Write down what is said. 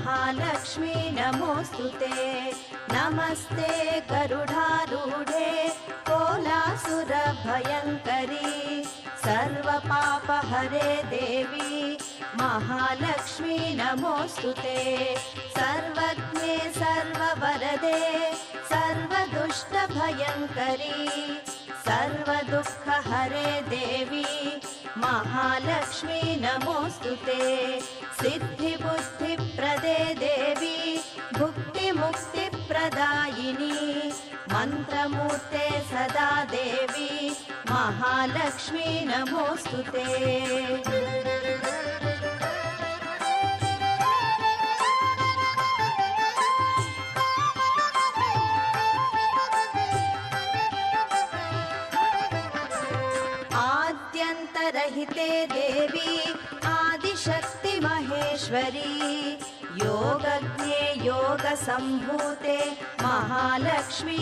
महालक्ष्मी नमोस्तुते। नमस्ते गरुडारूढे कोलासुरभयङ्करी सर्वपापहरे देवी महालक्ष्मी नमोस्तुते। सर्वज्ञे सर्ववरदे सर्वदुष्टभयङ्करी सर्वदुःखहरे देवी महालक्ष्मी नमोस्तुते। सिद्धिबुद्धिप्रदे देवी भुक्तिमुक्तिप्रदायिनी मंत्रमूर्ते सदा देवी महालक्ष्मी नमोस्तुते। आद्यन्तरहिते देवी आदिशक्ति महेश्वरी योगज्ञे योगसम्भूते महालक्ष्मी